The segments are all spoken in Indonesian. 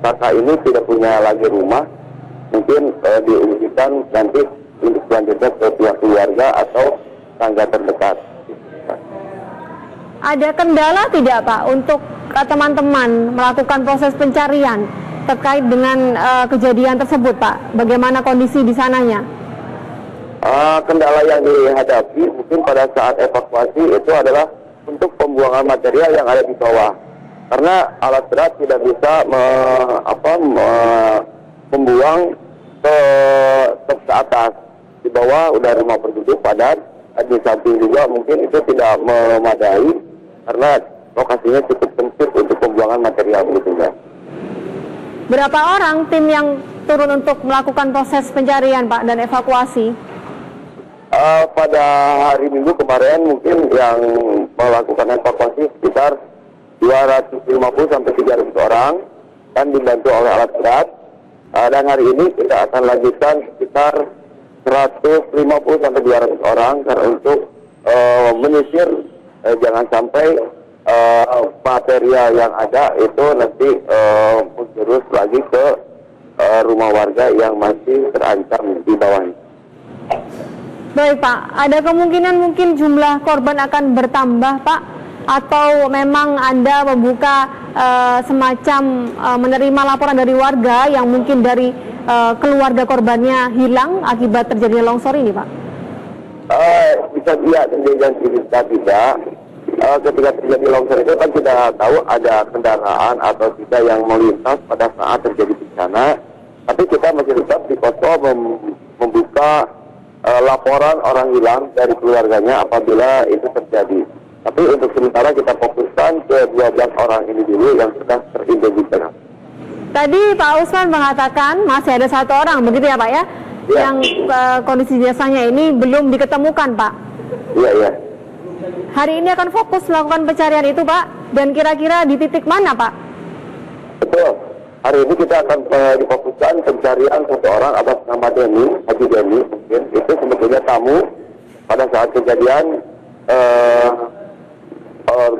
kakak ini tidak punya lagi rumah, mungkin diujikan nanti untuk selanjutnya ke pihak keluarga atau tangga terdekat. Ada kendala tidak Pak untuk teman-teman melakukan proses pencarian terkait dengan kejadian tersebut Pak? Bagaimana kondisi di sananya? Kendala yang dihadapi mungkin pada saat evakuasi itu adalah untuk pembuangan material yang ada di bawah, karena alat berat tidak bisa membuang ke atas. Di bawah udah rumah penduduk padat, di samping juga mungkin itu tidak memadai karena lokasinya cukup sempit untuk pembuangan material begitu ya. Berapa orang tim yang turun untuk melakukan proses pencarian Pak dan evakuasi? Pada hari Minggu kemarin mungkin yang melakukan evakuasi sekitar 250 sampai 300 orang dan dibantu oleh alat berat. Dan hari ini kita akan lanjutkan sekitar 150 sampai 200 orang karena untuk menyisir jangan sampai material yang ada itu nanti menjurus lagi ke rumah warga yang masih terancam di bawahnya. Baik Pak, ada kemungkinan mungkin jumlah korban akan bertambah Pak? Atau memang Anda membuka semacam menerima laporan dari warga yang mungkin dari keluarga korbannya hilang akibat terjadinya longsor ini Pak? Bisa dilihat dan bisa tidak. Ketika terjadi longsor itu kan tidak tahu ada kendaraan atau tidak yang melintas pada saat terjadi bencana. Tapi kita masih tetap di posko membuka laporan orang hilang dari keluarganya apabila itu terjadi. Tapi untuk sementara kita fokuskan ke 12 orang ini dulu yang sudah teridentifikasi. Tadi Pak Usman mengatakan masih ada 1 orang, begitu ya Pak ya? Ya. Yang kondisi jasanya ini belum diketemukan Pak. Iya, iya. Hari ini akan fokus melakukan pencarian itu Pak, dan kira-kira di titik mana Pak? Betul. Hari ini kita akan difokuskan pencarian 1 orang atas nama Denny, Haji Denny mungkin. Itu sebetulnya tamu pada saat kejadian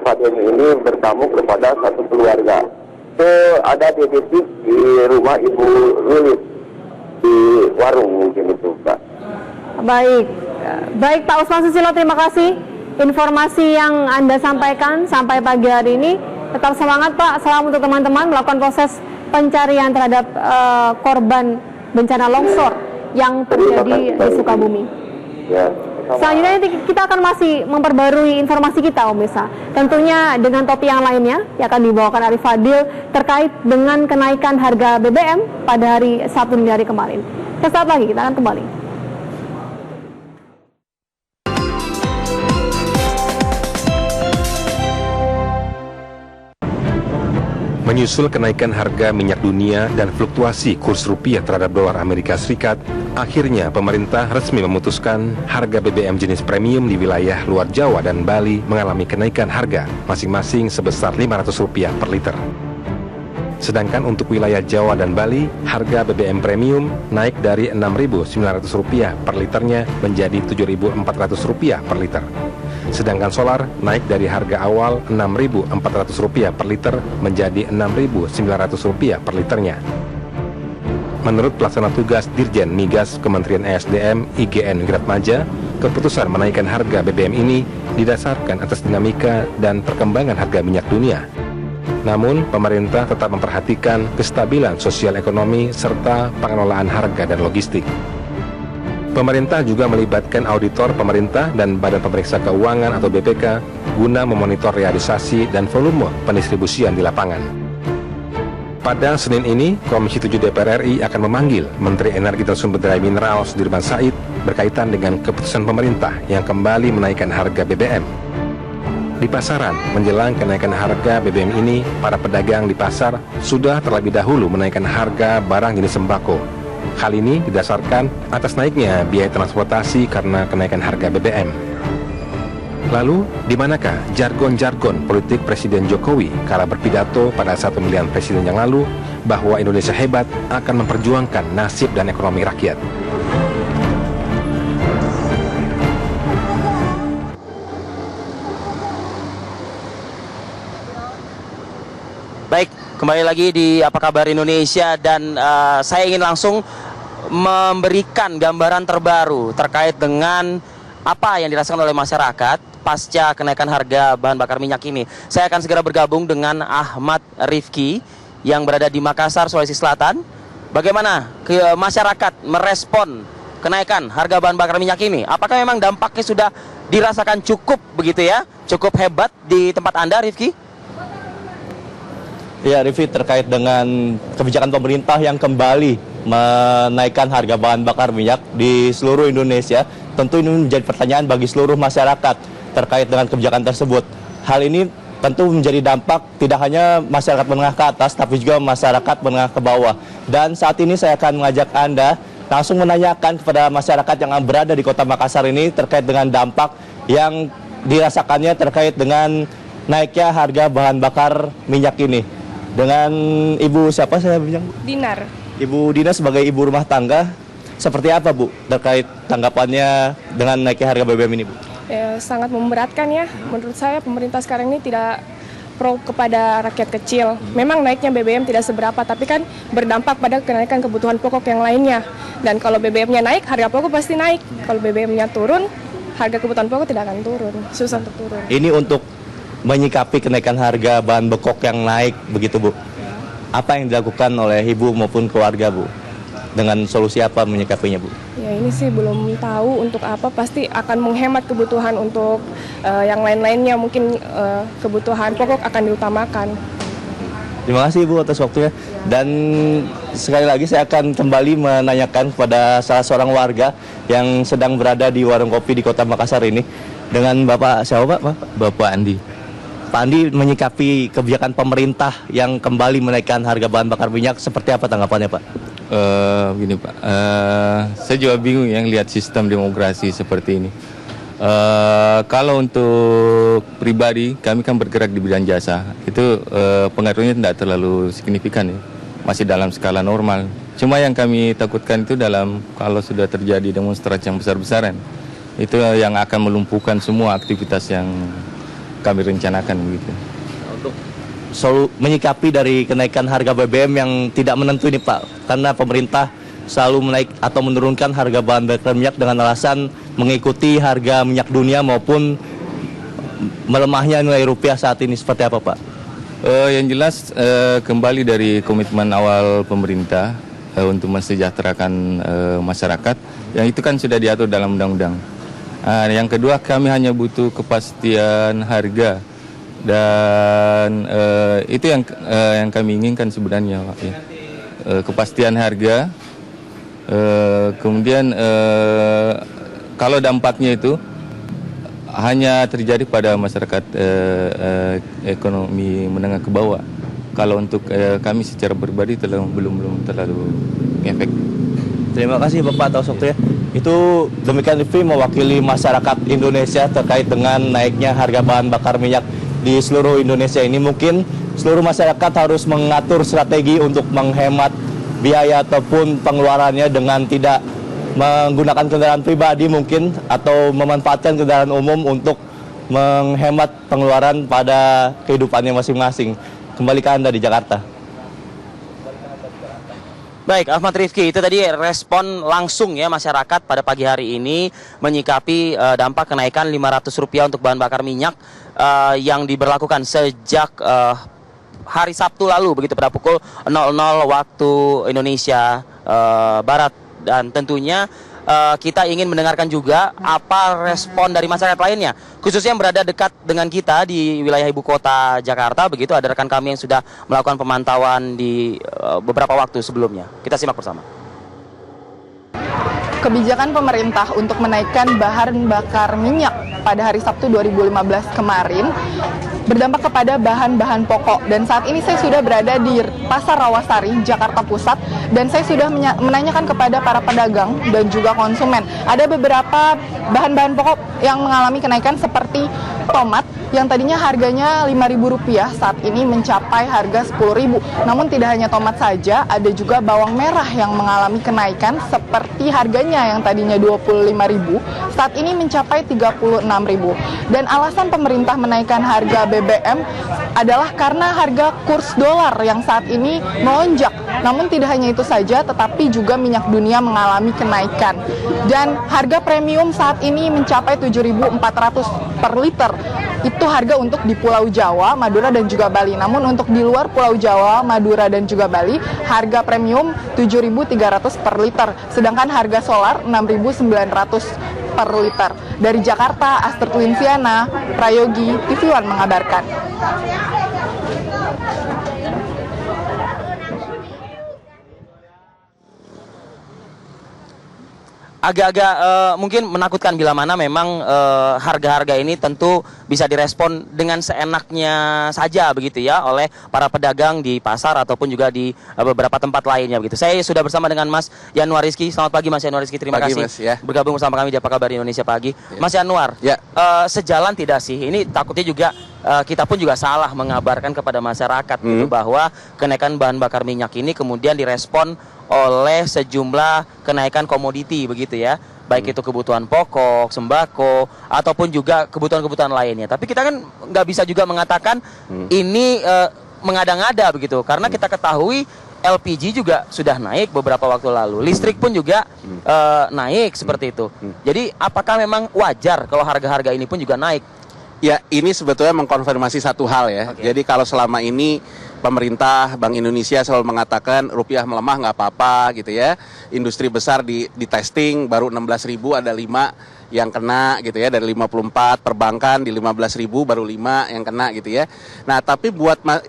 Pak Denny ini bertamu kepada satu keluarga. Itu ada di titik di rumah Ibu Lilis di warung mungkin itu Pak. Baik, baik Pak Usman Susilo, terima kasih informasi yang Anda sampaikan sampai pagi hari ini. Tetap semangat Pak, salam untuk teman-teman melakukan proses pencarian terhadap korban bencana longsor yang terjadi di Sukabumi. Ya, selanjutnya kita akan masih memperbarui informasi kita Om Mesa, tentunya dengan topik yang lainnya yang akan dibawakan Arif Fadil terkait dengan kenaikan harga BBM pada hari Sabtu dini hari kemarin. Sesaat lagi kita akan kembali. Menyusul kenaikan harga minyak dunia dan fluktuasi kurs rupiah terhadap dolar Amerika Serikat, akhirnya pemerintah resmi memutuskan harga BBM jenis premium di wilayah luar Jawa dan Bali mengalami kenaikan harga masing-masing sebesar Rp500 per liter. Sedangkan untuk wilayah Jawa dan Bali, harga BBM premium naik dari Rp6.900 per liternya menjadi Rp7.400 per liter. Sedangkan solar naik dari harga awal Rp6.400 per liter menjadi Rp6.900 per liternya. Menurut pelaksana tugas Dirjen Migas Kementerian ESDM IGN Gratmaja, keputusan menaikkan harga BBM ini didasarkan atas dinamika dan perkembangan harga minyak dunia. Namun, pemerintah tetap memperhatikan kestabilan sosial ekonomi serta pengelolaan harga dan logistik. Pemerintah juga melibatkan auditor pemerintah dan Badan Pemeriksa Keuangan atau BPK guna memonitor realisasi dan volume pendistribusian di lapangan. Pada Senin ini, Komisi 7 DPR RI akan memanggil Menteri Energi dan Sumber Daya Mineral Sudirman Said berkaitan dengan keputusan pemerintah yang kembali menaikkan harga BBM. Di pasaran, menjelang kenaikan harga BBM ini, para pedagang di pasar sudah terlebih dahulu menaikkan harga barang jenis sembako. Hal ini didasarkan atas naiknya biaya transportasi karena kenaikan harga BBM. Lalu, di manakah jargon-jargon politik Presiden Jokowi kala berpidato pada saat pemilihan presiden yang lalu bahwa Indonesia hebat akan memperjuangkan nasib dan ekonomi rakyat? Baik, Kembali lagi di Apa Kabar Indonesia, dan saya ingin langsung memberikan gambaran terbaru terkait dengan apa yang dirasakan oleh masyarakat pasca kenaikan harga bahan bakar minyak ini. Saya akan segera bergabung dengan Ahmad Rifki yang berada di Makassar, Sulawesi Selatan. Bagaimana masyarakat merespon kenaikan harga bahan bakar minyak ini? Apakah memang dampaknya sudah dirasakan cukup begitu ya? Cukup hebat di tempat Anda, Rifki? Ya, Rifki, terkait dengan kebijakan pemerintah yang kembali menaikkan harga bahan bakar minyak di seluruh Indonesia, tentu ini menjadi pertanyaan bagi seluruh masyarakat terkait dengan kebijakan tersebut. Hal ini tentu menjadi dampak tidak hanya masyarakat menengah ke atas, tapi juga masyarakat menengah ke bawah. Dan saat ini saya akan mengajak Anda langsung menanyakan kepada masyarakat yang berada di Kota Makassar ini terkait dengan dampak yang dirasakannya terkait dengan naiknya harga bahan bakar minyak ini. Dengan Ibu siapa saya bilang? Dinar. Ibu Dina sebagai ibu rumah tangga, seperti apa Bu terkait tanggapannya dengan naiknya harga BBM ini Bu? Ya, sangat memberatkan ya. Menurut saya pemerintah sekarang ini tidak pro kepada rakyat kecil. Memang naiknya BBM tidak seberapa, tapi kan berdampak pada kenaikan kebutuhan pokok yang lainnya. Dan kalau BBM-nya naik, harga pokok pasti naik. Kalau BBM-nya turun, harga kebutuhan pokok tidak akan turun. Susah untuk turun. Ini untuk menyikapi kenaikan harga bahan pokok yang naik begitu Bu. Apa yang dilakukan oleh Ibu maupun keluarga Bu? Dengan solusi apa menyikapinya Bu? Ya, ini sih belum tahu untuk apa. Pasti akan menghemat kebutuhan untuk yang lain-lainnya. Mungkin kebutuhan pokok akan diutamakan. Terima kasih Ibu atas waktunya. Dan sekali lagi saya akan kembali menanyakan kepada salah seorang warga yang sedang berada di warung kopi di Kota Makassar ini, dengan Bapak siapa Pak? Bapak Andi. Pak Andi, menyikapi kebijakan pemerintah yang kembali menaikkan harga bahan bakar minyak, seperti apa tanggapannya Pak? Begini Pak, saya juga bingung yang lihat sistem demokrasi seperti ini. Kalau untuk pribadi, kami kan bergerak di bidang jasa, itu pengaruhnya tidak terlalu signifikan ya, masih dalam skala normal. Cuma yang kami takutkan itu kalau sudah terjadi demonstrasi yang besar-besaran, itu yang akan melumpuhkan semua aktivitas yang kami rencanakan begitu. Untuk menyikapi dari kenaikan harga BBM yang tidak menentu ini Pak, karena pemerintah selalu menaik atau menurunkan harga bahan bakar minyak dengan alasan mengikuti harga minyak dunia maupun melemahnya nilai rupiah saat ini, seperti apa Pak? Yang jelas kembali dari komitmen awal pemerintah untuk mensejahterakan masyarakat, yang itu kan sudah diatur dalam undang-undang. Yang kedua, kami hanya butuh kepastian harga, dan itu yang kami inginkan sebenarnya Pak, ya. Kepastian harga, kemudian kalau dampaknya itu hanya terjadi pada masyarakat ekonomi menengah ke bawah. Kalau untuk kami secara pribadi belum terlalu efek. Terima kasih Bapak atas waktunya. Itu demikian Rifki mewakili masyarakat Indonesia terkait dengan naiknya harga bahan bakar minyak di seluruh Indonesia ini. Mungkin seluruh masyarakat harus mengatur strategi untuk menghemat biaya ataupun pengeluarannya dengan tidak menggunakan kendaraan pribadi mungkin, atau memanfaatkan kendaraan umum untuk menghemat pengeluaran pada kehidupannya masing-masing. Kembali ke Anda di Jakarta. Baik, Ahmad Rifki, itu tadi respon langsung ya masyarakat pada pagi hari ini menyikapi dampak kenaikan Rp500 untuk bahan bakar minyak yang diberlakukan sejak hari Sabtu lalu, begitu pada pukul 00 waktu Indonesia Barat. Dan tentunya kita ingin mendengarkan juga apa respon dari masyarakat lainnya, khususnya yang berada dekat dengan kita di wilayah ibu kota Jakarta. Begitu, ada rekan kami yang sudah melakukan pemantauan di beberapa waktu sebelumnya. Kita simak bersama. Kebijakan pemerintah untuk menaikkan bahan bakar minyak pada hari Sabtu 2015 kemarin berdampak kepada bahan-bahan pokok. Dan saat ini saya sudah berada di Pasar Rawasari, Jakarta Pusat, dan saya sudah menanyakan kepada para pedagang dan juga konsumen. Ada beberapa bahan-bahan pokok yang mengalami kenaikan seperti tomat yang tadinya harganya Rp5.000 saat ini mencapai harga Rp10.000. Namun tidak hanya tomat saja, ada juga bawang merah yang mengalami kenaikan seperti harganya yang tadinya Rp25.000 saat ini mencapai Rp36.000. Dan alasan pemerintah menaikkan harga BBM adalah karena harga kurs dolar yang saat ini melonjak. Namun tidak hanya itu saja, tetapi juga minyak dunia mengalami kenaikan. Dan harga premium saat ini mencapai 7.400 per liter. Itu harga untuk di Pulau Jawa, Madura, dan juga Bali. Namun untuk di luar Pulau Jawa, Madura, dan juga Bali, harga premium 7.300 per liter. Sedangkan harga solar 6.900 per liter. Dari Jakarta, Aster Twinsiana, Prayogi, TV One mengabarkan. Agak-agak mungkin menakutkan bila mana memang harga-harga ini tentu bisa direspon dengan seenaknya saja begitu ya oleh para pedagang di pasar ataupun juga di beberapa tempat lainnya begitu. Saya sudah bersama dengan Mas Yanuar Rizky. Selamat pagi Mas Yanuar Rizky, terima kasih Mas, ya. bergabung bersama kami di Apa Kabar Indonesia Pagi. Ya. Mas Yanuar, ya. Sejalan tidak sih? Ini takutnya juga kita pun juga salah mengabarkan kepada masyarakat gitu, bahwa kenaikan bahan bakar minyak ini kemudian direspon oleh sejumlah kenaikan komoditi begitu ya, baik itu kebutuhan pokok, sembako, ataupun juga kebutuhan-kebutuhan lainnya. Tapi kita kan nggak bisa juga mengatakan ini mengada-ngada begitu, karena kita ketahui LPG juga sudah naik beberapa waktu lalu, listrik pun juga naik seperti itu. Jadi apakah memang wajar kalau harga-harga ini pun juga naik? Ya, ini sebetulnya mengkonfirmasi satu hal ya. Jadi kalau selama ini pemerintah, Bank Indonesia selalu mengatakan rupiah melemah nggak apa-apa gitu ya. Industri besar di testing baru 16.000 ada 5 yang kena gitu ya, dari 54, perbankan di 15.000 baru 5 yang kena gitu ya. Nah, tapi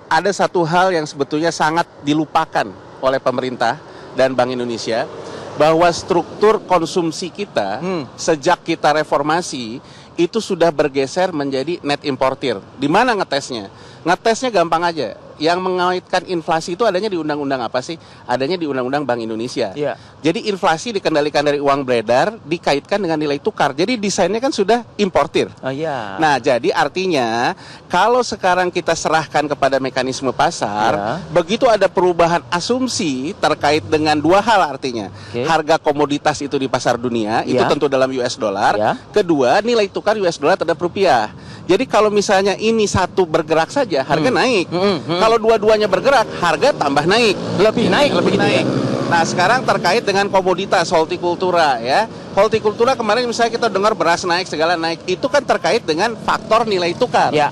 ada satu hal yang sebetulnya sangat dilupakan oleh pemerintah dan Bank Indonesia, bahwa struktur konsumsi kita sejak kita reformasi itu sudah bergeser menjadi net importer. Di mana ngetesnya? Ngetesnya gampang aja. Yang mengaitkan inflasi itu adanya di undang-undang apa sih? Adanya di undang-undang Bank Indonesia. Yeah. Jadi inflasi dikendalikan dari uang beredar, dikaitkan dengan nilai tukar. Jadi desainnya kan sudah importir. Nah, jadi artinya kalau sekarang kita serahkan kepada mekanisme pasar, begitu ada perubahan asumsi terkait dengan dua hal artinya. Harga komoditas itu di pasar dunia, itu tentu dalam US dollar. Kedua, nilai tukar US dollar terhadap rupiah. Jadi kalau misalnya ini satu bergerak saja, harga naik. Kalau dua-duanya bergerak, harga tambah naik. Lebih naik. Nah, sekarang terkait dengan komoditas hortikultura ya. Hortikultura kemarin misalnya kita dengar beras naik, segala naik. Itu kan terkait dengan faktor nilai tukar. Ya.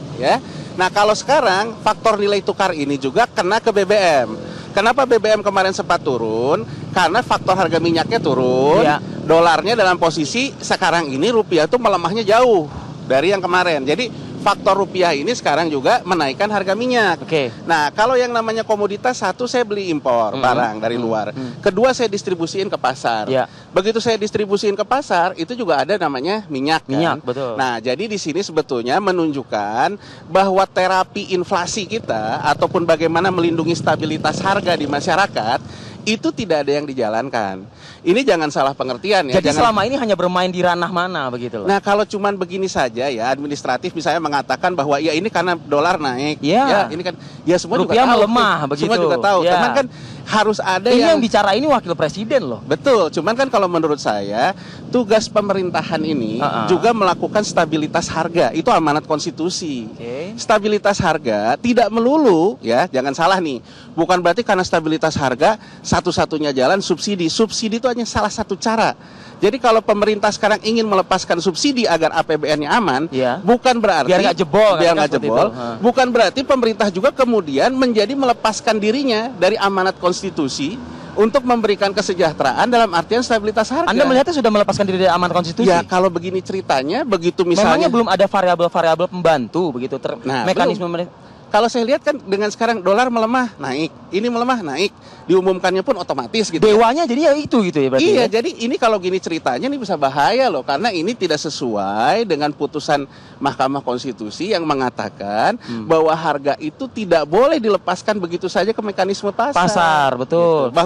Nah, kalau sekarang faktor nilai tukar ini juga kena ke BBM. Kenapa BBM kemarin sempat turun? Karena faktor harga minyaknya turun. Dolarnya dalam posisi sekarang ini rupiah itu melemahnya jauh dari yang kemarin. Jadi faktor rupiah ini sekarang juga menaikkan harga minyak. Nah, kalau yang namanya komoditas, satu saya beli impor barang dari luar. Kedua saya distribusiin ke pasar. Begitu saya distribusiin ke pasar, itu juga ada namanya minyak kan? Betul. Nah, jadi di sini sebetulnya menunjukkan bahwa terapi inflasi kita ataupun bagaimana melindungi stabilitas harga di masyarakat itu tidak ada yang dijalankan. Ini jangan salah pengertian ya. Jadi selama ini hanya bermain di ranah mana begitu loh. Nah, kalau cuman begini saja ya, administratif misalnya mengatakan bahwa ya ini karena dolar naik. Ya, ini kan ya semua rupiah juga tahu. melemah begitu. Semua juga tahu. Cuman kan harus ada yang bicara ini wakil presiden loh. Betul. Cuman kan kalau menurut saya tugas pemerintahan ini juga melakukan stabilitas harga. Itu amanat konstitusi. Stabilitas harga tidak melulu ya, jangan salah nih. Bukan berarti karena stabilitas harga satu-satunya jalan subsidi. Subsidi itu hanya salah satu cara. Jadi kalau pemerintah sekarang ingin melepaskan subsidi agar APBN-nya aman, bukan berarti biar nggak jebol, bukan berarti pemerintah juga kemudian menjadi melepaskan dirinya dari amanat konstitusi untuk memberikan kesejahteraan dalam artian stabilitas harga. Anda melihatnya sudah melepaskan diri dari amanat konstitusi? Ya, kalau begini ceritanya, begitu misalnya memangnya belum ada variabel-variabel pembantu begitu mekanisme. Kalau saya lihat kan dengan sekarang dolar melemah, naik. Ini melemah, naik. Diumumkannya pun otomatis gitu. Dewanya jadi ya itu gitu ya berarti. Iya, jadi ini kalau gini ceritanya ini bisa bahaya loh. Karena ini tidak sesuai dengan putusan Mahkamah Konstitusi yang mengatakan bahwa harga itu tidak boleh dilepaskan begitu saja ke mekanisme pasar. Pasar, betul. Gitu.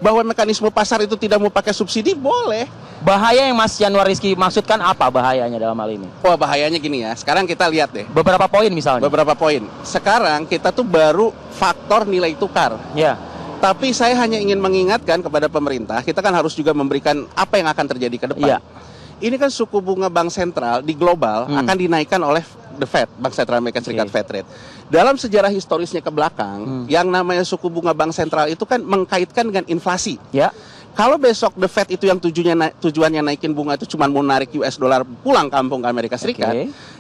Bahwa mekanisme pasar itu tidak mau pakai subsidi, boleh. Bahaya yang Mas Yanuar Rizky maksudkan apa bahayanya dalam hal ini? Oh, bahayanya gini ya. Sekarang kita lihat deh. Beberapa poin misalnya. Beberapa poin. Sekarang kita tuh baru faktor nilai tukar. Tapi saya hanya ingin mengingatkan kepada pemerintah, kita kan harus juga memberikan apa yang akan terjadi ke depan. Ini kan suku bunga bank sentral di global akan dinaikkan oleh the Fed, Bank Sentral Amerika Serikat Fed rate. Dalam sejarah historisnya ke belakang, yang namanya suku bunga bank sentral itu kan mengkaitkan dengan inflasi. Ya. Kalau besok the Fed itu yang tujuannya naikin bunga itu cuma mau narik US dollar pulang kampung ke Amerika Serikat,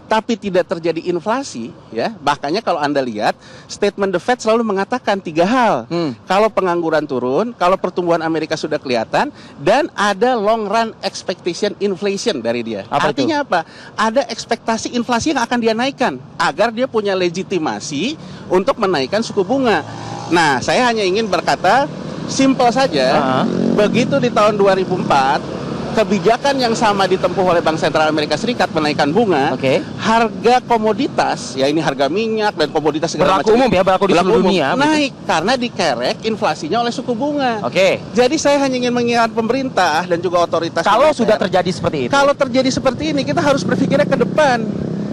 tapi tidak terjadi inflasi, ya. Makanya kalau Anda lihat statement the Fed selalu mengatakan 3 hal. Kalau pengangguran turun, kalau pertumbuhan Amerika sudah kelihatan, dan ada long run expectation inflation dari dia. Artinya apa? Ada ekspektasi inflasi yang akan dia naikkan agar dia punya legitimasi untuk menaikkan suku bunga. Nah, saya hanya ingin berkata simpel saja, begitu di tahun 2004, kebijakan yang sama ditempuh oleh Bank Sentral Amerika Serikat menaikkan bunga, harga komoditas, ya ini harga minyak dan komoditas segala macam, berlaku di seluruh dunia, naik karena dikerek inflasinya oleh suku bunga. Jadi saya hanya ingin mengingatkan pemerintah dan juga otoritas. Kalau sudah terjadi seperti itu, kalau terjadi seperti ini, kita harus berpikirnya ke depan.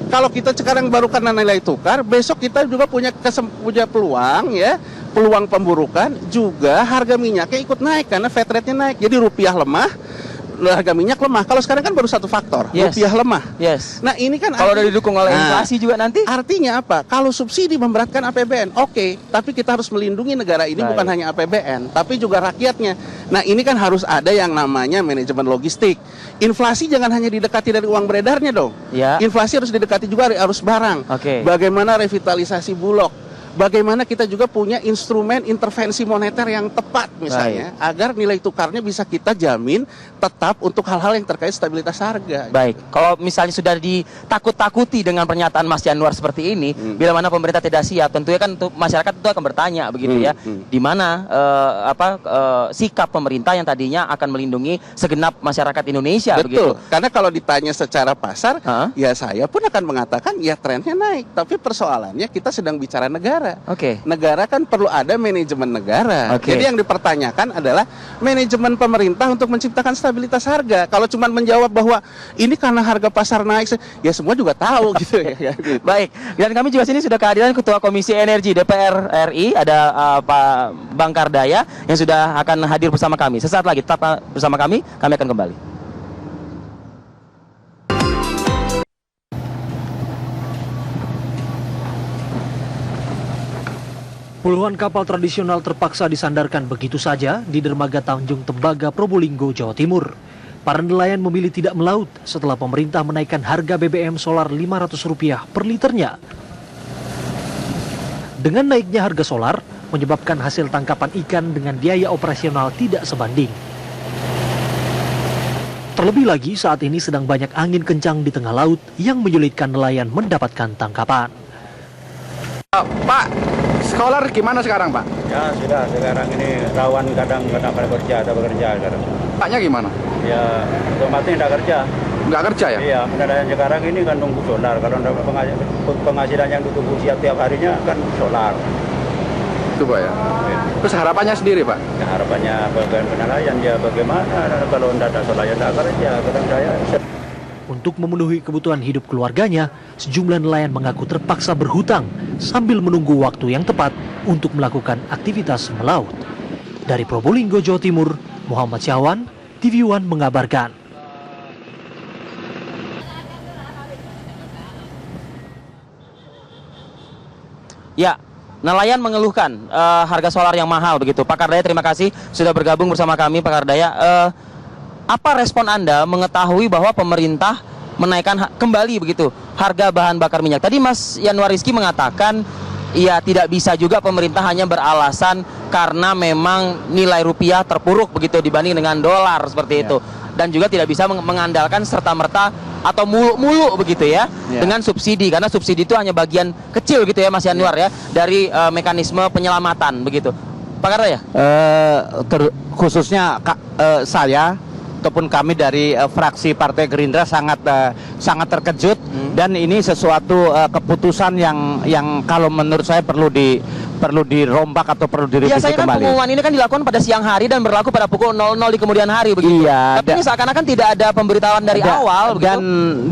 Kalau kita sekarang baru karena nilai tukar, besok kita juga punya peluang, ya, peluang pemburukan, juga harga minyaknya ikut naik karena Fed rate-nya naik. Jadi rupiah lemah, harga minyak lemah. Kalau sekarang kan baru satu faktor, rupiah lemah. Nah ini kan kalau udah didukung oleh inflasi juga nanti. Artinya apa? Kalau subsidi memberatkan APBN, tapi kita harus melindungi negara ini bukan hanya APBN, tapi juga rakyatnya. Nah ini kan harus ada yang namanya manajemen logistik. Inflasi jangan hanya didekati dari uang beredarnya dong. Inflasi harus didekati juga dari arus barang. Bagaimana revitalisasi Bulog? Bagaimana kita juga punya instrumen intervensi moneter yang tepat misalnya, agar nilai tukarnya bisa kita jamin tetap untuk hal-hal yang terkait stabilitas harga. Kalau misalnya sudah ditakut-takuti dengan pernyataan Mas Yanuar seperti ini, bila mana pemerintah tidak siap, tentunya kan masyarakat itu akan bertanya begitu ya, di mana sikap pemerintah yang tadinya akan melindungi segenap masyarakat Indonesia. Betul, karena kalau ditanya secara pasar, ya saya pun akan mengatakan ya trennya naik, tapi persoalannya kita sedang bicara negara. Negara kan perlu ada manajemen negara. Jadi yang dipertanyakan adalah manajemen pemerintah untuk menciptakan stabilitas harga. Kalau cuma menjawab bahwa ini karena harga pasar naik, ya semua juga tahu gitu ya. Baik, dan kami juga sini sudah kehadiran Ketua Komisi Energi DPR RI, ada Pak Bang Kardaya yang sudah akan hadir bersama kami. Sesaat lagi tetap bersama kami akan kembali. Puluhan kapal tradisional terpaksa disandarkan begitu saja di dermaga Tanjung Tembaga, Probolinggo, Jawa Timur. Para nelayan memilih tidak melaut setelah pemerintah menaikkan harga BBM solar Rp500 per liternya. Dengan naiknya harga solar, menyebabkan hasil tangkapan ikan dengan biaya operasional tidak sebanding. Terlebih lagi saat ini sedang banyak angin kencang di tengah laut yang menyulitkan nelayan mendapatkan tangkapan. Pak, solar gimana sekarang, Pak? Ya sudah, sekarang ini rawan kadang ada bekerja sekarang. Paknya gimana? Ya otomatis tidak kerja. Nggak kerja ya? Iya, nelayan sekarang ini kan nunggu solar. Kalau penghasilan yang ditunggu tiap harinya kan solar. Itu Pak ya? Terus harapannya sendiri Pak? Ya, harapannya bagian penelayan ya bagaimana kalau tidak ada solar ya tidak kerja. Untuk memenuhi kebutuhan hidup keluarganya, sejumlah nelayan mengaku terpaksa berhutang sambil menunggu waktu yang tepat untuk melakukan aktivitas melaut. Dari Probolinggo, Jawa Timur, Muhammad Syahwan, TV One mengabarkan. Ya, nelayan mengeluhkan harga solar yang mahal begitu. Pak Kardaya, terima kasih sudah bergabung bersama kami, Pak Kardaya. Apa respon Anda mengetahui bahwa pemerintah menaikkan kembali begitu harga bahan bakar minyak? Tadi Mas Yanuar Rizky mengatakan ya tidak bisa juga pemerintah hanya beralasan karena memang nilai rupiah terpuruk begitu dibanding dengan dolar seperti itu. Dan juga tidak bisa mengandalkan serta-merta atau mulu-mulu begitu ya dengan subsidi, karena subsidi itu hanya bagian kecil gitu ya Mas Yanuar ya dari mekanisme penyelamatan begitu. Pak Kardaya? Khususnya saya ataupun kami dari fraksi Partai Gerindra sangat terkejut dan ini sesuatu keputusan yang kalau menurut saya perlu dirombak atau perlu direvisi kembali. Biasanya kan pengumuman ini kan dilakukan pada siang hari dan berlaku pada pukul 00 di kemudian hari begitu. Iya. Tapi ini seakan-akan tidak ada pemberitahuan dari awal begitu.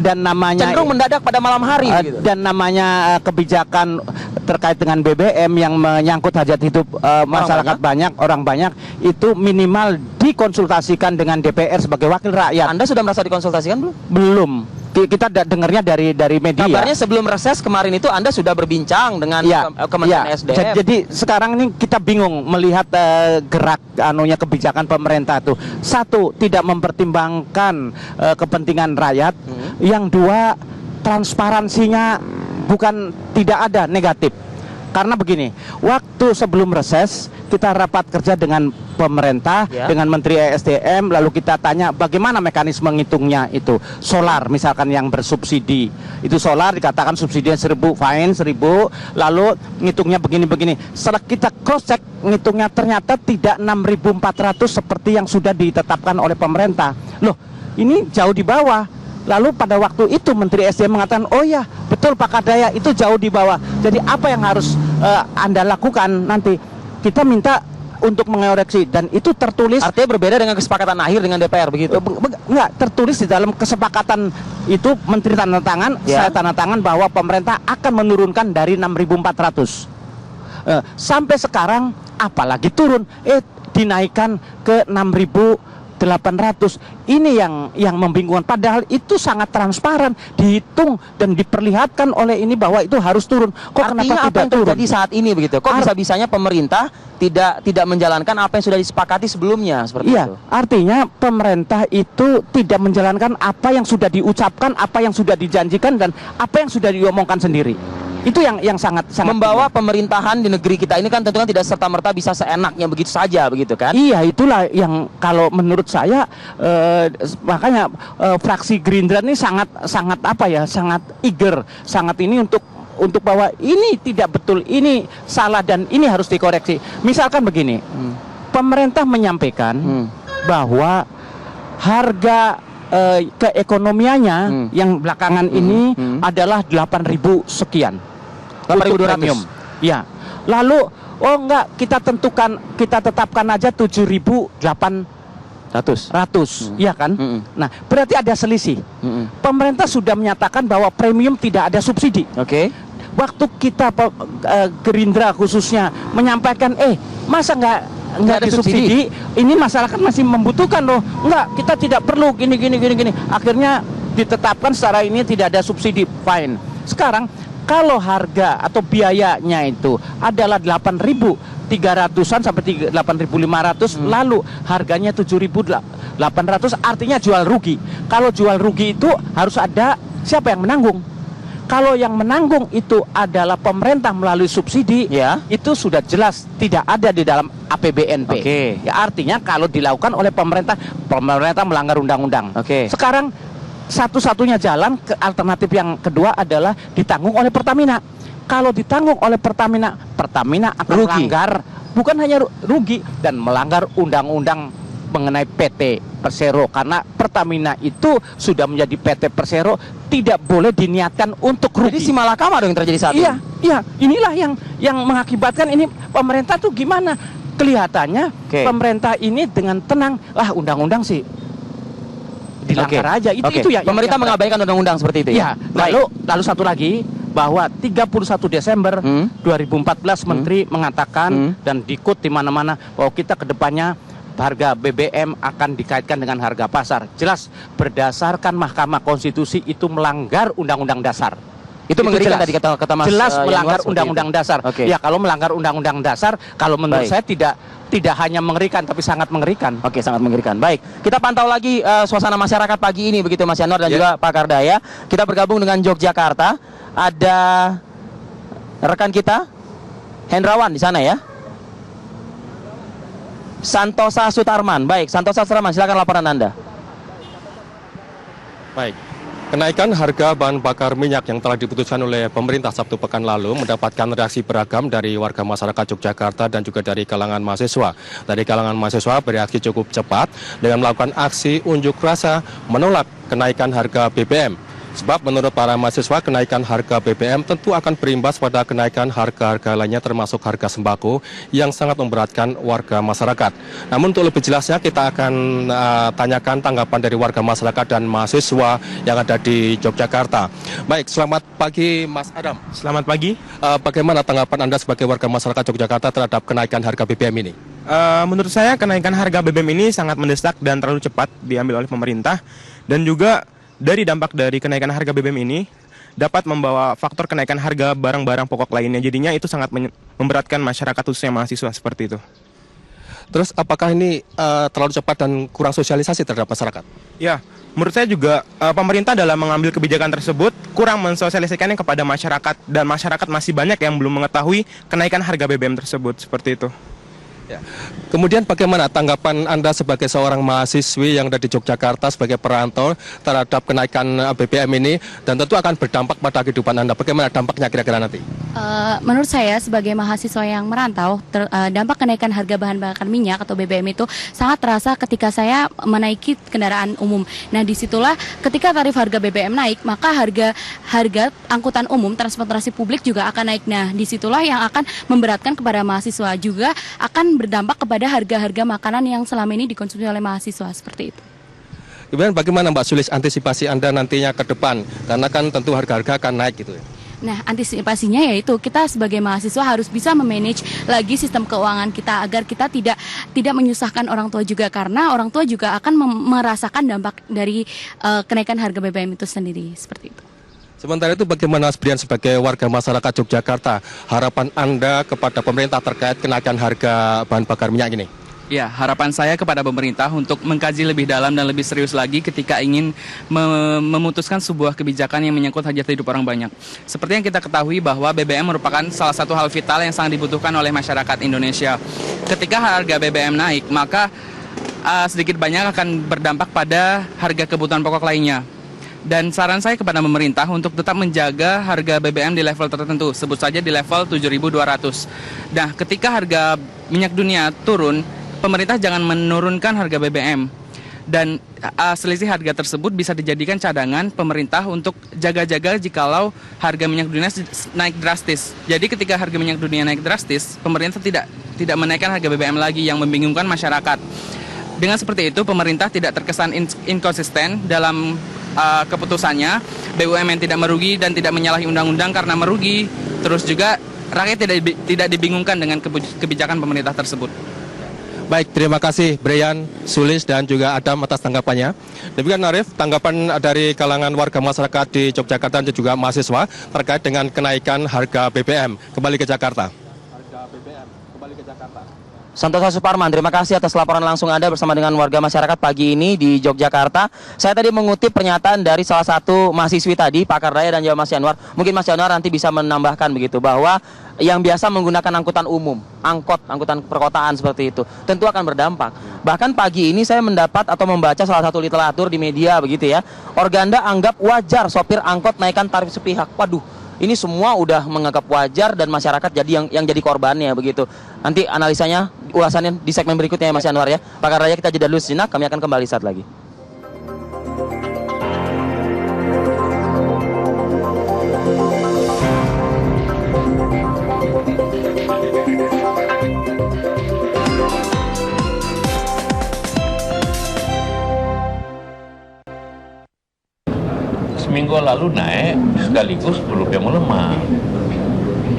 Dan namanya cenderung mendadak pada malam hari begitu. Dan namanya kebijakan terkait dengan BBM yang menyangkut hajat hidup masyarakat orang banyak itu minimal dikonsultasikan dengan DPR sebagai wakil rakyat. Anda sudah merasa dikonsultasikan belum? Belum. kita dengarnya dari media. Kabarnya sebelum reses kemarin itu Anda sudah berbincang dengan Kementerian SDM. Jadi sekarang ini kita bingung melihat gerak kebijakan pemerintah itu. Satu, tidak mempertimbangkan kepentingan rakyat. Yang dua, transparansinya bukan tidak ada, negatif. Karena begini, waktu sebelum reses kita rapat kerja dengan pemerintah, dengan Menteri SDM, lalu kita tanya bagaimana mekanisme ngitungnya itu. Solar misalkan yang bersubsidi, itu solar dikatakan subsidinya 1.000, fine 1.000, lalu ngitungnya begini-begini. Setelah kita cross check, ngitungnya ternyata tidak 6.400 seperti yang sudah ditetapkan oleh pemerintah. Loh, ini jauh di bawah. Lalu pada waktu itu Menteri SDM mengatakan, oh ya betul Pak Kardaya, itu jauh di bawah. Jadi apa yang harus Anda lakukan nanti? Kita minta untuk mengoreksi, dan itu tertulis. Artinya berbeda dengan kesepakatan akhir dengan DPR begitu? Enggak, tertulis di dalam kesepakatan itu Menteri tanda tangan, saya tanda tangan bahwa pemerintah akan menurunkan dari 6.400. Sampai sekarang apalagi turun, dinaikkan ke 6.800. Ini yang membingungkan, padahal itu sangat transparan, dihitung dan diperlihatkan oleh ini bahwa itu harus turun. Kok artinya kenapa apa yang turun? terjadi saat ini begitu? Kok bisa-bisanya pemerintah tidak menjalankan apa yang sudah disepakati sebelumnya seperti itu? Artinya pemerintah itu tidak menjalankan apa yang sudah diucapkan, apa yang sudah dijanjikan, dan apa yang sudah diomongkan sendiri. Itu yang sangat membawa pemerintahan di negeri kita ini kan tentunya tidak serta-merta bisa seenaknya begitu saja, begitu kan? Iya, itulah yang kalau menurut saya makanya fraksi Gerindra ini sangat eager, sangat ini untuk bahwa ini tidak betul, ini salah dan ini harus dikoreksi. Misalkan begini, pemerintah menyampaikan bahwa harga keekonomiannya yang belakangan ini adalah 8.000 sekian. 8.200. Ya. Lalu enggak, kita tetapkan aja 7.800. Iya kan? Nah, berarti ada selisih. Pemerintah sudah menyatakan bahwa premium tidak ada subsidi. Waktu kita Gerindra khususnya menyampaikan masa nggak disubsidi, ini masyarakat masih membutuhkan loh. Enggak, kita tidak perlu gini. Akhirnya ditetapkan secara ini tidak ada subsidi, fine. Sekarang kalau harga atau biayanya itu adalah 8.300-an sampai 8.500, lalu harganya 7.800, artinya jual rugi. Kalau jual rugi itu harus ada siapa yang menanggung. Kalau yang menanggung itu adalah pemerintah melalui subsidi, itu sudah jelas tidak ada di dalam APBNP. Ya, artinya kalau dilakukan oleh pemerintah melanggar undang-undang. Sekarang satu-satunya jalan alternatif yang kedua adalah ditanggung oleh Pertamina. Kalau ditanggung oleh Pertamina akan melanggar, bukan hanya rugi, dan melanggar undang-undang mengenai PT Persero, karena Pertamina itu sudah menjadi PT Persero, tidak boleh diniatkan untuk rugi. Jadi simalakama dong yang terjadi saat ini. Iya, inilah yang mengakibatkan ini pemerintah tuh gimana? Kelihatannya pemerintah ini dengan tenang, undang-undang sih dilanggar aja. Itu yang pemerintah mengabaikan undang-undang seperti itu ya. Lalu satu lagi, bahwa 31 Desember 2014 Menteri mengatakan dan dikut di mana-mana bahwa kita kedepannya harga BBM akan dikaitkan dengan harga pasar. Jelas berdasarkan Mahkamah Konstitusi itu melanggar Undang-Undang Dasar. Itu mengerikan tadi kata Mas. Jelas melanggar Undang-Undang Dasar. Ya, kalau melanggar Undang-Undang Dasar, kalau menurut saya tidak hanya mengerikan, tapi sangat mengerikan. Sangat mengerikan. Baik, kita pantau lagi suasana masyarakat pagi ini begitu Mas Yanwar dan juga Pak Kardaya. Kita bergabung dengan Yogyakarta. Ada rekan kita Hendrawan di sana ya. Santosa Sutarman. Baik, Santosa Sutarman, silakan laporan Anda. Baik. Kenaikan harga bahan bakar minyak yang telah diputuskan oleh pemerintah Sabtu pekan lalu mendapatkan reaksi beragam dari warga masyarakat Yogyakarta dan juga dari kalangan mahasiswa. Dari kalangan mahasiswa bereaksi cukup cepat dengan melakukan aksi unjuk rasa menolak kenaikan harga BBM. Sebab menurut para mahasiswa kenaikan harga BBM tentu akan berimbas pada kenaikan harga-harga lainnya termasuk harga sembako yang sangat memberatkan warga masyarakat. Namun untuk lebih jelasnya kita akan tanyakan tanggapan dari warga masyarakat dan mahasiswa yang ada di Yogyakarta. Baik, selamat pagi Mas Adam. Selamat pagi. Bagaimana tanggapan Anda sebagai warga masyarakat Yogyakarta terhadap kenaikan harga BBM ini? Menurut saya kenaikan harga BBM ini sangat mendesak dan terlalu cepat diambil oleh pemerintah, dan juga dari dampak dari kenaikan harga BBM ini dapat membawa faktor kenaikan harga barang-barang pokok lainnya. Jadinya itu sangat memberatkan masyarakat khususnya mahasiswa seperti itu. Terus apakah ini terlalu cepat dan kurang sosialisasi terhadap masyarakat? Ya, menurut saya juga pemerintah dalam mengambil kebijakan tersebut kurang mensosialisasikannya kepada masyarakat, dan masyarakat masih banyak yang belum mengetahui kenaikan harga BBM tersebut, seperti itu. Ya. Kemudian bagaimana tanggapan Anda sebagai seorang mahasiswi yang ada di Yogyakarta sebagai perantau terhadap kenaikan BBM ini, dan tentu akan berdampak pada kehidupan Anda. Bagaimana dampaknya kira-kira nanti? Menurut saya sebagai mahasiswa yang merantau, dampak kenaikan harga bahan bakar minyak atau BBM itu sangat terasa ketika saya menaiki kendaraan umum. Nah, disitulah ketika tarif harga BBM naik, maka harga angkutan umum, transportasi publik juga akan naik. Nah, disitulah yang akan memberatkan kepada mahasiswa, juga akan berdampak kepada harga-harga makanan yang selama ini dikonsumsi oleh mahasiswa, seperti itu. Kemudian bagaimana Mbak Sulis antisipasi Anda nantinya ke depan? Karena kan tentu harga-harga akan naik gitu ya. Nah, antisipasinya yaitu kita sebagai mahasiswa harus bisa memanage lagi sistem keuangan kita agar kita tidak menyusahkan orang tua juga, karena orang tua juga akan merasakan dampak dari kenaikan harga BBM itu sendiri, seperti itu. Sementara itu bagaimana Mas Brian sebagai warga masyarakat Yogyakarta, harapan Anda kepada pemerintah terkait kenaikan harga bahan bakar minyak ini? Ya, harapan saya kepada pemerintah untuk mengkaji lebih dalam dan lebih serius lagi ketika ingin memutuskan sebuah kebijakan yang menyangkut hajat hidup orang banyak. Seperti yang kita ketahui bahwa BBM merupakan salah satu hal vital yang sangat dibutuhkan oleh masyarakat Indonesia. Ketika harga BBM naik, maka sedikit banyak akan berdampak pada harga kebutuhan pokok lainnya. Dan saran saya kepada pemerintah untuk tetap menjaga harga BBM di level tertentu, sebut saja di level 7.200. Nah, ketika harga minyak dunia turun, pemerintah jangan menurunkan harga BBM. Dan selisih harga tersebut bisa dijadikan cadangan pemerintah untuk jaga-jaga jikalau harga minyak dunia naik drastis. Jadi ketika harga minyak dunia naik drastis, pemerintah tidak menaikkan harga BBM lagi yang membingungkan masyarakat. Dengan seperti itu, pemerintah tidak terkesan inkonsisten dalam keputusannya. BUMN tidak merugi dan tidak menyalahi undang-undang karena merugi. Terus juga rakyat tidak dibingungkan dengan kebijakan pemerintah tersebut. Baik, terima kasih Brian, Sulis, dan juga Adam atas tanggapannya. Demikian Arif, tanggapan dari kalangan warga masyarakat di Yogyakarta dan juga mahasiswa terkait dengan kenaikan harga BBM. Kembali ke Jakarta. Harga BBM kembali ke Jakarta. Santosa Suparman, terima kasih atas laporan langsung Anda bersama dengan warga masyarakat pagi ini di Yogyakarta. Saya tadi mengutip pernyataan dari salah satu mahasiswi tadi, Pak Kardaya dan juga Mas Januar. Mungkin Mas Januar nanti bisa menambahkan begitu, bahwa yang biasa menggunakan angkutan umum, angkutan perkotaan seperti itu, tentu akan berdampak. Bahkan pagi ini saya mendapat atau membaca salah satu literatur di media begitu ya. Organda anggap wajar sopir angkot naikkan tarif sepihak. Waduh. Ini semua udah menganggap wajar dan masyarakat jadi yang jadi korbannya begitu. Nanti analisanya, ulasannya di segmen berikutnya ya Mas Anwar ya. Pak Kardaya, kita jeda dulu sejenak, kami akan kembali saat lagi. Minggu lalu naik sekaligus rupiah melemah.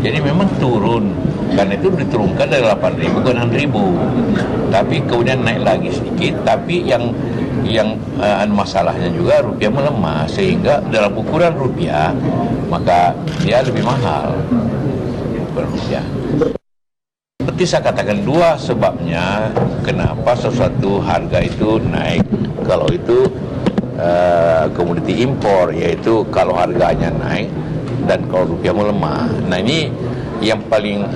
Jadi memang turun, karena itu diturunkan dari 8.000 ke 6.000. Tapi kemudian naik lagi sedikit, tapi yang masalahnya juga rupiah melemah, sehingga dalam ukuran rupiah maka dia lebih mahal rupiah. Seperti saya katakan, dua sebabnya kenapa sesuatu harga itu naik. Kalau itu komoditi impor, yaitu kalau harganya naik dan kalau rupiah melemah. Nah, ini yang paling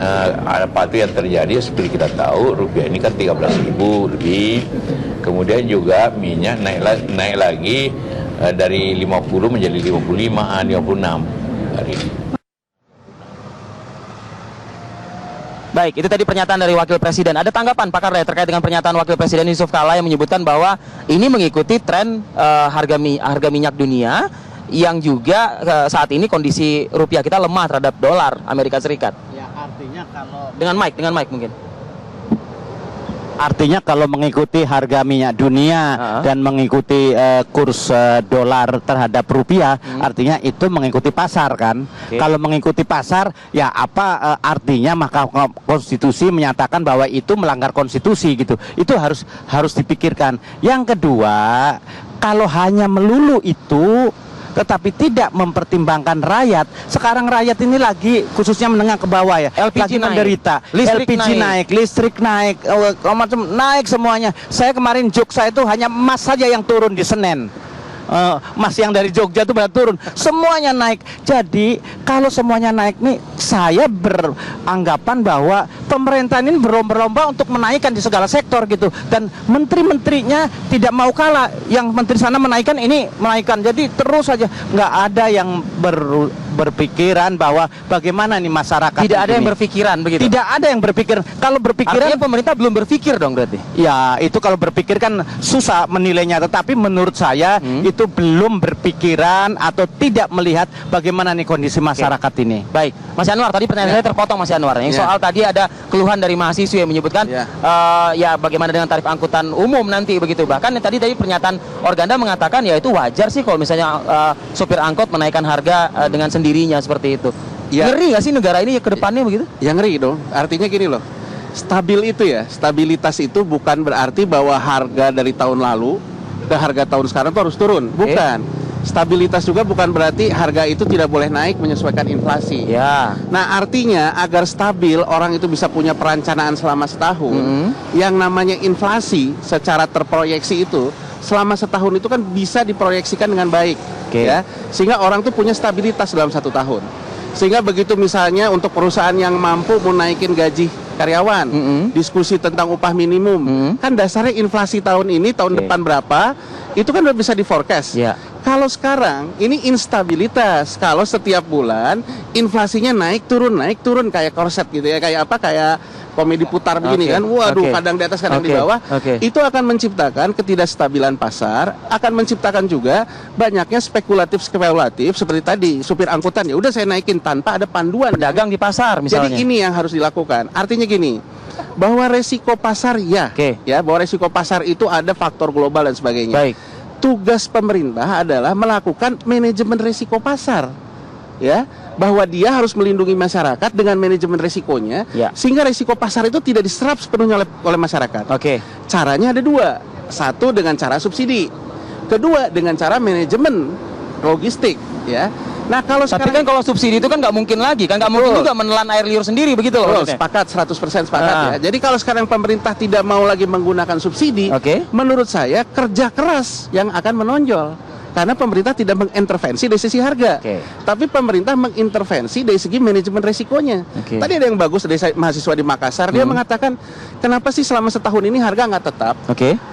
apa itu yang terjadi seperti kita tahu, rupiah ini kan 13.000 lebih. Kemudian juga minyak naik lagi dari 50 menjadi 55, 56 hari ini. Baik, itu tadi pernyataan dari Wakil Presiden. Ada tanggapan Pak Kardaya terkait dengan pernyataan Wakil Presiden Yusuf Kala yang menyebutkan bahwa ini mengikuti tren harga minyak dunia yang juga saat ini kondisi rupiah kita lemah terhadap dolar Amerika Serikat. Ya, artinya kalau dengan mic mungkin. Artinya kalau mengikuti harga minyak dunia dan mengikuti kurs dolar terhadap rupiah, artinya itu mengikuti pasar kan. Kalau mengikuti pasar, ya apa artinya Mahkamah Konstitusi menyatakan bahwa itu melanggar konstitusi gitu. Itu harus dipikirkan. Yang kedua, kalau hanya melulu itu tetapi tidak mempertimbangkan rakyat. Sekarang rakyat ini lagi khususnya menengah ke bawah ya, lagi menderita. LPG naik, listrik naik, macam naik semuanya. Saya kemarin Jogja itu hanya emas saja yang turun di Senen. Mas yang dari Jogja itu pada turun, semuanya naik. Jadi kalau semuanya naik nih, saya beranggapan bahwa pemerintah ini berlomba-lomba untuk menaikkan di segala sektor gitu, dan menteri-menterinya tidak mau kalah. Yang menteri sana menaikkan, ini menaikkan. Jadi terus saja, nggak ada yang berpikiran bahwa bagaimana nih masyarakat. Tidak ada yang berpikiran begitu. Tidak ada yang berpikir. Kalau berpikiran, artinya pemerintah belum berpikir dong berarti. Ya itu kalau berpikir kan susah menilainya. Tetapi menurut saya itu belum berpikiran atau tidak melihat bagaimana nih kondisi masyarakat ini. Baik, Mas Anwar, tadi pertanyaan saya terpotong Mas Anwar. Yang soal tadi ada keluhan dari mahasiswa yang menyebutkan ya bagaimana dengan tarif angkutan umum nanti begitu. Bahkan tadi pernyataan Organda mengatakan ya itu wajar sih kalau misalnya sopir angkot menaikkan harga dengan sendirinya seperti itu. Ya. Ngeri nggak sih negara ini ke depannya begitu? Ya ngeri dong. Artinya gini loh. Stabil itu ya, stabilitas itu bukan berarti bahwa harga dari tahun lalu ke harga tahun sekarang itu harus turun, bukan. Stabilitas juga bukan berarti harga itu tidak boleh naik menyesuaikan inflasi. Ya. Nah artinya agar stabil orang itu bisa punya perencanaan selama setahun. Yang namanya inflasi secara terproyeksi itu selama setahun itu kan bisa diproyeksikan dengan baik, ya. Sehingga orang tuh punya stabilitas dalam satu tahun. Sehingga begitu misalnya untuk perusahaan yang mampu menaikin gaji karyawan, diskusi tentang upah minimum, kan dasarnya inflasi tahun ini, tahun depan berapa, itu kan udah bisa di forecast. Kalau sekarang ini instabilitas, kalau setiap bulan inflasinya naik turun kayak korset gitu ya, kayak apa, kayak komedi putar begini kan, waduh kadang di atas kadang di bawah, itu akan menciptakan ketidakstabilan pasar, akan menciptakan juga banyaknya spekulatif seperti tadi supir angkutan, ya udah saya naikin tanpa ada panduan pedagang di pasar misalnya. Jadi ini yang harus dilakukan. Artinya gini, bahwa resiko pasar ya bahwa resiko pasar itu ada faktor global dan sebagainya. Baik. Tugas pemerintah adalah melakukan manajemen resiko pasar, ya, bahwa dia harus melindungi masyarakat dengan manajemen resikonya, sehingga resiko pasar itu tidak diserap sepenuhnya oleh masyarakat. Caranya ada dua, satu dengan cara subsidi, kedua dengan cara manajemen logistik, ya. Nah kalau tapi kan kalau subsidi itu kan nggak mungkin lagi, kan nggak mungkin juga menelan air liur sendiri begitu loh. Sepakat, 100% sepakat ya. Jadi kalau sekarang pemerintah tidak mau lagi menggunakan subsidi, menurut saya kerja keras yang akan menonjol. Karena pemerintah tidak mengintervensi dari sisi harga, tapi pemerintah mengintervensi dari segi manajemen resikonya. Tadi ada yang bagus dari mahasiswa di Makassar, dia mengatakan kenapa sih selama setahun ini harga nggak tetap?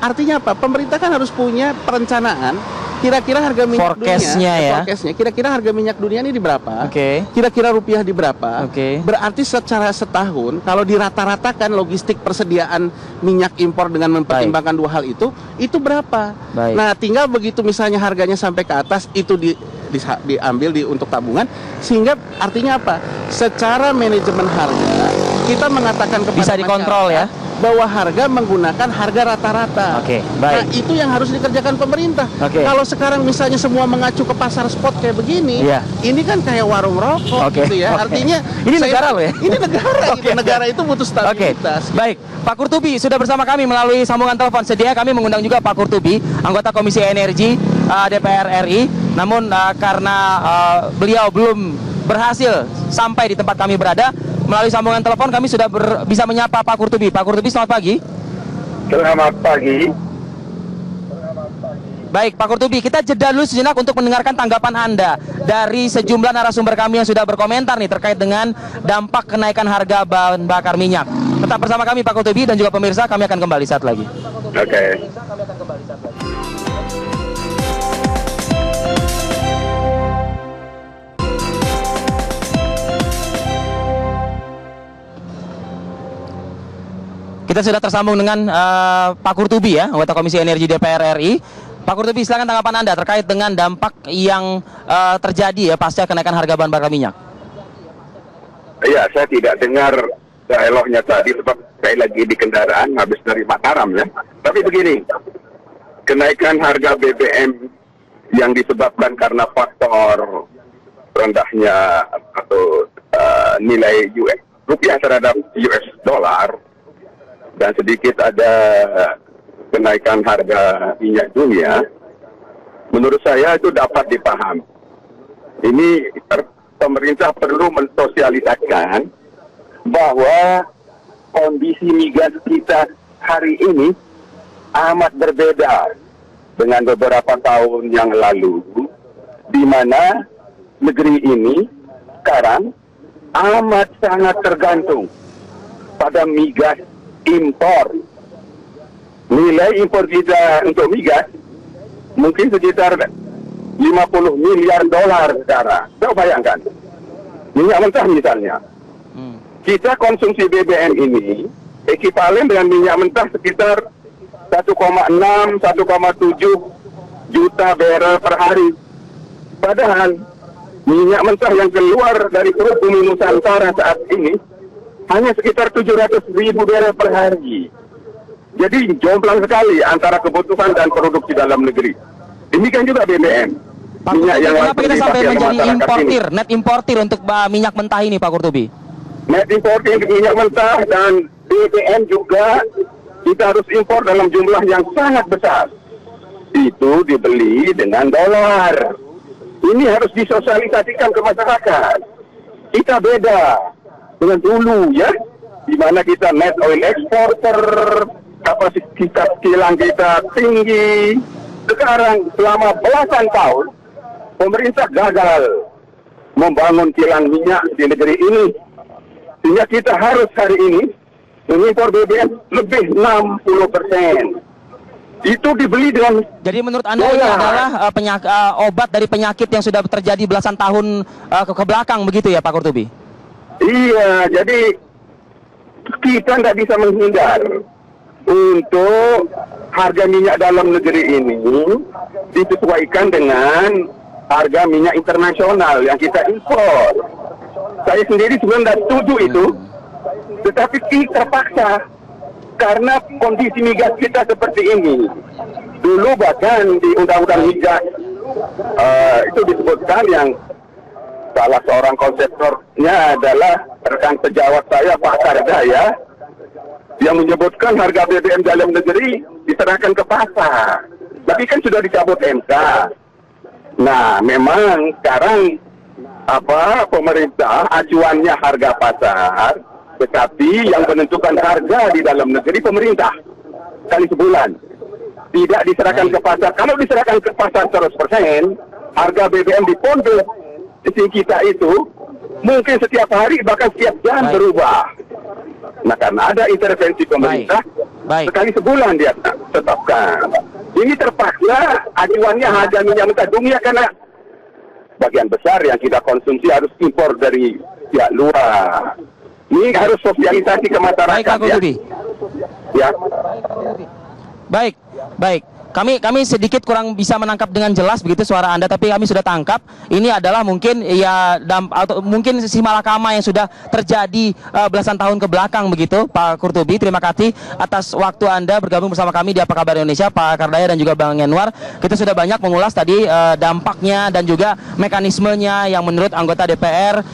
Artinya apa? Pemerintah kan harus punya perencanaan. Kira-kira harga minyak dunia, kira-kira harga minyak dunia ini di berapa? Kira-kira rupiah di berapa? Berarti secara setahun kalau dirata-ratakan logistik persediaan minyak impor dengan mempertimbangkan dua hal itu berapa? Nah, tinggal begitu misalnya harganya sampai ke atas itu diambil untuk tabungan, sehingga artinya apa? Secara manajemen harga kita mengatakan kepada bisa dikontrol ya, bahwa harga menggunakan harga rata-rata. Nah itu yang harus dikerjakan pemerintah. Kalau sekarang misalnya semua mengacu ke pasar spot kayak begini, ini kan kayak warung rokok gitu ya. Artinya ini negara loh ya. Ini negara. Negara itu butuh stabilitas. Baik, Pak Kurtubi sudah bersama kami melalui sambungan telepon. Sedia kami mengundang juga Pak Kurtubi, anggota Komisi Energi DPR RI. Namun karena beliau belum berhasil sampai di tempat kami berada, melalui sambungan telepon kami sudah bisa menyapa Pak Kurtubi. Pak Kurtubi, selamat pagi. Selamat pagi. Baik, Pak Kurtubi, kita jeda dulu sejenak untuk mendengarkan tanggapan Anda dari sejumlah narasumber kami yang sudah berkomentar nih terkait dengan dampak kenaikan harga bahan bakar minyak. Tetap bersama kami Pak Kurtubi dan juga pemirsa, kami akan kembali saat lagi. Kita sudah tersambung dengan Pak Kurtubi ya, anggota Komisi Energi DPR RI. Pak Kurtubi, silakan tanggapan Anda terkait dengan dampak yang terjadi ya pasca kenaikan harga bahan bakar minyak. Iya, saya tidak dengar dialognya tadi sebab saya lagi di kendaraan habis dari Mataram ya. Tapi begini, kenaikan harga BBM yang disebabkan karena faktor rendahnya atau nilai rupiah terhadap US dollar dan sedikit ada kenaikan harga minyak dunia, menurut saya itu dapat dipahami. Ini pemerintah perlu mensosialisasikan bahwa kondisi migas kita hari ini amat berbeda dengan beberapa tahun yang lalu, di mana negeri ini sekarang amat sangat tergantung pada migas impor. Nilai impor kita untuk migas mungkin sekitar 50 miliar dolar sekarang. Coba bayangkan, minyak mentah misalnya. Kita konsumsi BBM ini ekivalen dengan minyak mentah sekitar 1,6-1,7 juta barrel per hari. Padahal minyak mentah yang keluar dari perut bumi Nusantara saat ini hanya sekitar 700.000 barrel per hari. Jadi jomplang sekali antara kebutuhan dan produksi dalam negeri. Demikian juga BBM. Minyak yang kenapa kita sampai menjadi importir, net importir untuk minyak mentah ini, Pak Qurtubi? Net importir minyak mentah dan BBM juga kita harus impor dalam jumlah yang sangat besar. Itu dibeli dengan dolar. Ini harus disosialisasikan ke masyarakat. Kita beda dengan dulu ya, di mana kita net oil exporter, kapasitas kilang kita tinggi. Sekarang selama belasan tahun pemerintah gagal membangun kilang minyak di negeri ini, sehingga kita harus hari ini mengimpor BBM lebih 60%. Itu dibeli dengan. Jadi menurut Anda ini adalah obat dari penyakit yang sudah terjadi belasan tahun ke belakang begitu ya, Pak Qurtubi? Iya, jadi kita tidak bisa menghindar untuk harga minyak dalam negeri ini disesuaikan dengan harga minyak internasional yang kita impor. Saya sendiri sebenarnya tidak setuju itu, tetapi kita terpaksa karena kondisi migas kita seperti ini. Dulu bahkan di Undang-Undang Migas itu disebutkan yang salah seorang konseptornya adalah rekan sejawat saya Pak Kardaya, yang menyebutkan harga BBM dalam negeri diserahkan ke pasar. Tapi kan sudah dicabut MK. Nah, memang sekarang pemerintah acuannya harga pasar, tetapi yang menentukan harga di dalam negeri pemerintah kali sebulan. Tidak diserahkan ke pasar. Kalau diserahkan ke pasar 100%, harga BBM di pondok kita itu mungkin setiap hari bahkan setiap jam berubah. Nah, karena ada intervensi pemerintah, sekali sebulan dia tetapkan. Ini terpaksa acuannya harga minyak mentah dunia karena bagian besar yang kita konsumsi harus impor dari pihak luar. Ini harus sosialisasi ke masyarakat. Ya. Baik. Kami sedikit kurang bisa menangkap dengan jelas begitu suara Anda, tapi kami sudah tangkap. Ini adalah mungkin atau mungkin sisi malakama yang sudah terjadi belasan tahun ke belakang begitu, Pak Qurtubi. Terima kasih atas waktu Anda bergabung bersama kami di Apa Kabar Indonesia, Pak Kardaya dan juga Bang Yanuar. Kita sudah banyak mengulas tadi dampaknya dan juga mekanismenya yang menurut anggota DPR